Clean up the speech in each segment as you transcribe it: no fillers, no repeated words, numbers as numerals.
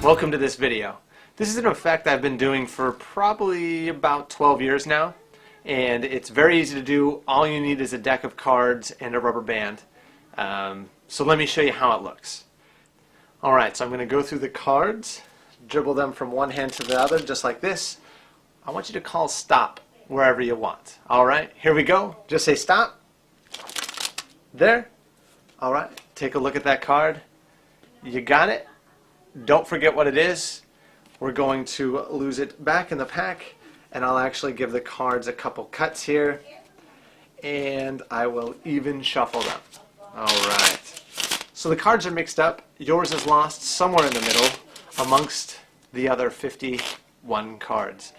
Welcome to this video. This is an effect I've been doing for probably about 12 years now, and it's very easy to do. All you need is a deck of cards and a rubber band. So let me show you how it looks. Alright, so I'm going to go through the cards, dribble them from one hand to the other just like this. I want you to call stop wherever you want. Alright, here we go. Just say stop. There. Alright, take a look at that card. You got it? Don't forget what it is. We're going to lose it back in the pack, and I'll actually give the cards a couple cuts here, and I will even shuffle them. Alright. So the cards are mixed up. Yours is lost somewhere in the middle amongst the other 51 cards.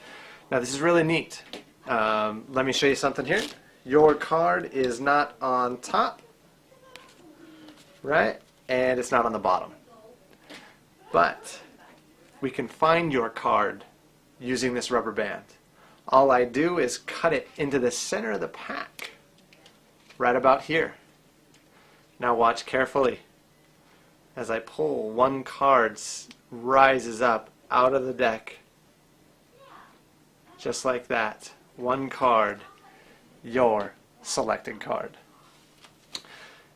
Now this is really neat. Let me show you something here. Your card is not on top, right? And it's not on the bottom. But we can find your card using this rubber band. All I do is cut it into the center of the pack, right about here. Now watch carefully. As I pull, one card rises up out of the deck. Just like that. One card, your selected card.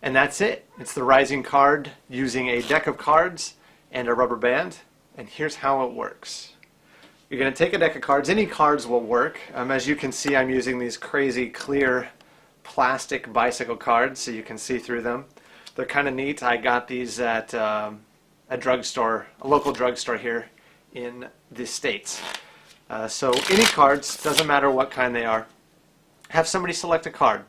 And that's it. It's the rising card using a deck of cards and a rubber band. And here's how it works. You're going to take a deck of cards. Any cards will work. As you can see, I'm using these crazy clear plastic bicycle cards so you can see through them. They're kind of neat. I got these at a drugstore, a local drugstore here in the States. So any cards, doesn't matter what kind they are, have somebody select a card.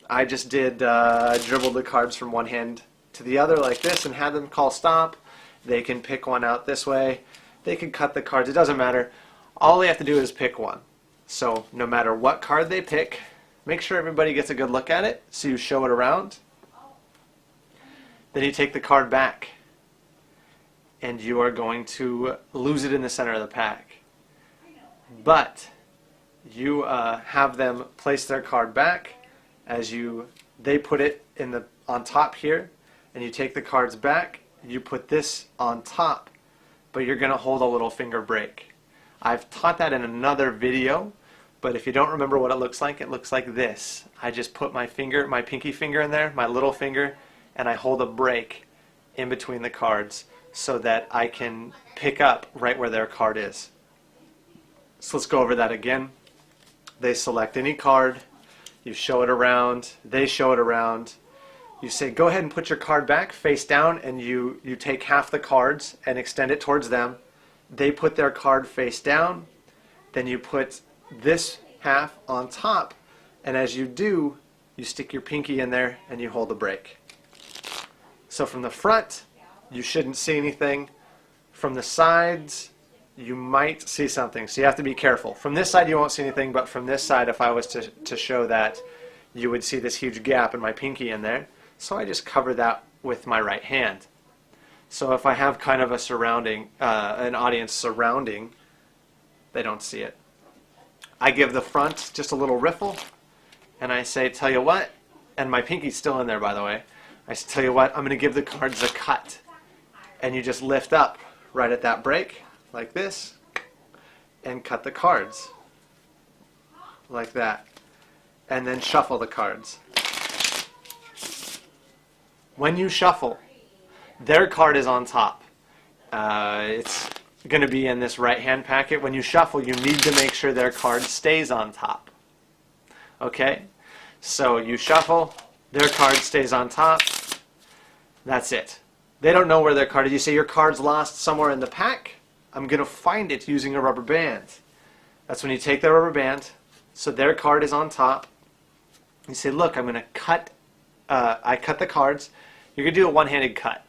I just did dribble the cards from one hand to the other like this and had them call stop. They can pick one out this way. They can cut the cards. It doesn't matter. All they have to do is pick one. So no matter what card they pick, make sure everybody gets a good look at it. So you show it around. Then you take the card back. And you are going to lose it in the center of the pack. But you have them place their card back as they put it on top here, and you take the cards back. You put this on top, but you're going to hold a little finger break. I've taught that in another video, but if you don't remember what it looks like this. I just put my pinky finger in there, my little finger, and I hold a break in between the cards so that I can pick up right where their card is. So let's go over that again. They select any card, you show it around, they show it around. You say, go ahead and put your card back face down, and you take half the cards and extend it towards them. They put their card face down, then you put this half on top, and as you do, you stick your pinky in there and you hold the break. So from the front, you shouldn't see anything. From the sides, you might see something, so you have to be careful. From this side you won't see anything, but from this side, if I was to show that, you would see this huge gap in my pinky in there. So I just cover that with my right hand. So if I have kind of an audience surrounding, they don't see it. I give the front just a little riffle, and I say, tell you what, and my pinky's still in there, by the way. I say, tell you what, I'm going to give the cards a cut. And you just lift up right at that break, like this, and cut the cards, like that. And then shuffle the cards. When you shuffle, their card is on top. It's going to be in this right hand packet. When you shuffle, you need to make sure their card stays on top. Okay? So you shuffle, their card stays on top. That's it. They don't know where their card is. You say your card's lost somewhere in the pack. I'm going to find it using a rubber band. That's when you take the rubber band, so their card is on top. You say, look, I'm going to cut. I cut the cards. You're going to do a one-handed cut.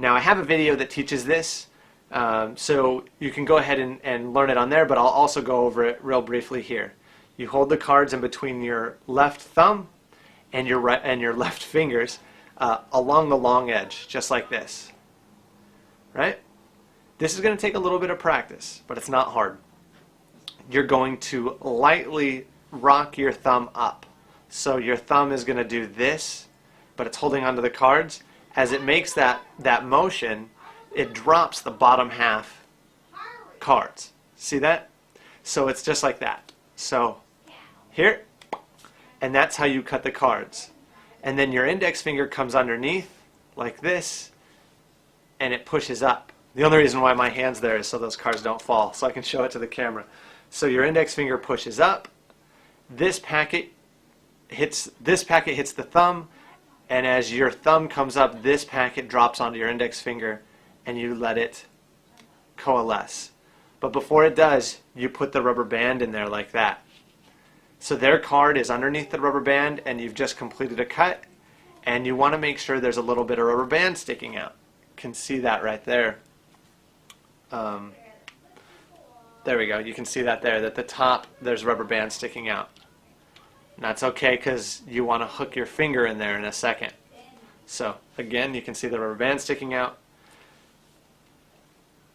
Now I have a video that teaches this, so you can go ahead and learn it on there, but I'll also go over it real briefly here. You hold the cards in between your left thumb and your left fingers along the long edge, just like this. Right? This is going to take a little bit of practice, but it's not hard. You're going to lightly rock your thumb up. So your thumb is going to do this, but it's holding onto the cards. As it makes that motion, it drops the bottom half cards. See that? So it's just like that. So here, and that's how you cut the cards. And then your index finger comes underneath like this, and it pushes up. The only reason why my hand's there is so those cards don't fall, so I can show it to the camera. So your index finger pushes up, this packet hits the thumb, and as your thumb comes up, this packet drops onto your index finger, and you let it coalesce. But before it does, you put the rubber band in there like that. So their card is underneath the rubber band, and you've just completed a cut, and you want to make sure there's a little bit of rubber band sticking out. You can see that right there. There we go. You can see that there, that the top, there's rubber band sticking out. And that's okay because you want to hook your finger in there in a second. So again, you can see the rubber band sticking out.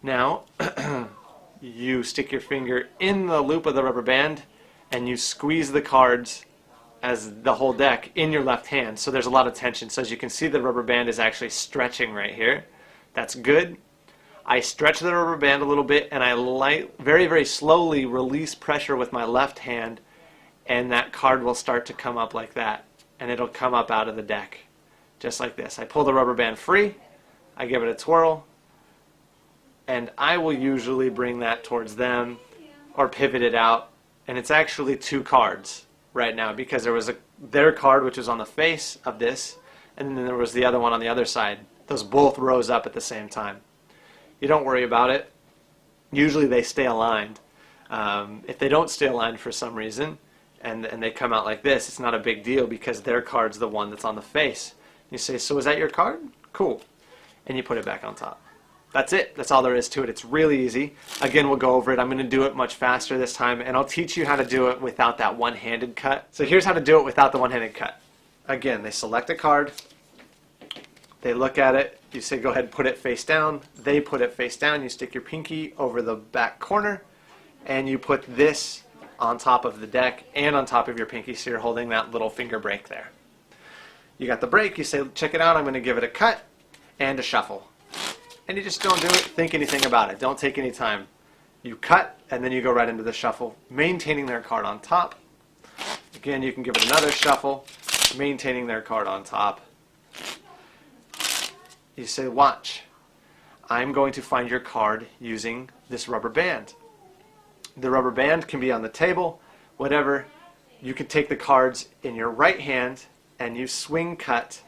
Now, you stick your finger in the loop of the rubber band and you squeeze the cards as the whole deck in your left hand. So there's a lot of tension. So as you can see, the rubber band is actually stretching right here. That's good. I stretch the rubber band a little bit and I very, very slowly release pressure with my left hand, and that card will start to come up like that, and it'll come up out of the deck just like this. I pull the rubber band free, I give it a twirl, and I will usually bring that towards them or pivot it out, and it's actually two cards right now because there was their card which was on the face of this, and then there was the other one on the other side. Those both rose up at the same time. You don't worry about it. Usually they stay aligned. If they don't stay aligned for some reason and they come out like this, it's not a big deal because their card's the one that's on the face. You say, so is that your card? Cool. And you put it back on top. That's it. That's all there is to it. It's really easy. Again, we'll go over it. I'm going to do it much faster this time, and I'll teach you how to do it without that one-handed cut. So here's how to do it without the one-handed cut. Again, they select a card. They look at it, you say go ahead and put it face down, they put it face down, you stick your pinky over the back corner, and you put this on top of the deck and on top of your pinky, so you're holding that little finger break there. You got the break, you say check it out, I'm going to give it a cut and a shuffle. And you just don't do it, think anything about it, don't take any time. You cut and then you go right into the shuffle, maintaining their card on top. Again, you can give it another shuffle, maintaining their card on top. You say, watch, I'm going to find your card using this rubber band. The rubber band can be on the table, whatever. You can take the cards in your right hand and you swing cut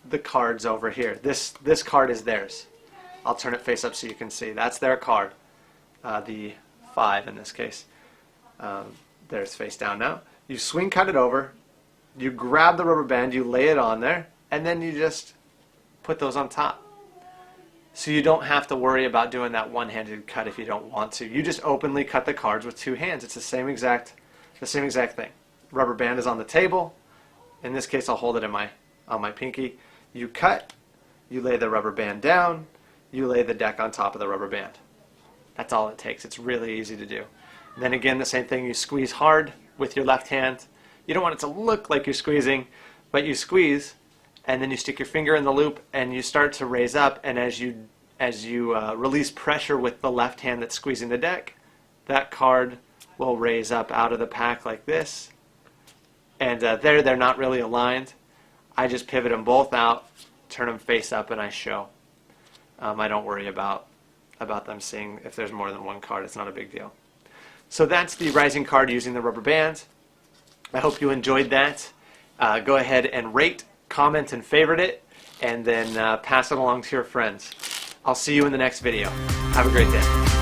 the cards over here. This card is theirs. I'll turn it face up so you can see. That's their card, the 5 in this case. There's face down now. You swing cut it over, you grab the rubber band, you lay it on there, and then you just put those on top. So you don't have to worry about doing that one-handed cut if you don't want to. You just openly cut the cards with two hands. It's the same exact thing. Rubber band is on the table. In this case, I'll hold it on my pinky. You cut, you lay the rubber band down, you lay the deck on top of the rubber band. That's all it takes. It's really easy to do. And then again, the same thing, you squeeze hard with your left hand. You don't want it to look like you're squeezing, but you squeeze, and then you stick your finger in the loop and you start to raise up, and as you release pressure with the left hand that's squeezing the deck, that card will raise up out of the pack like this. And they're not really aligned. I just pivot them both out, turn them face up, and I show. I don't worry about them seeing if there's more than one card. It's not a big deal. So that's the rising card using the rubber band. I hope you enjoyed that. Go ahead and rate, comment, and favorite it, and then pass it along to your friends. I'll see you in the next video. Have a great day.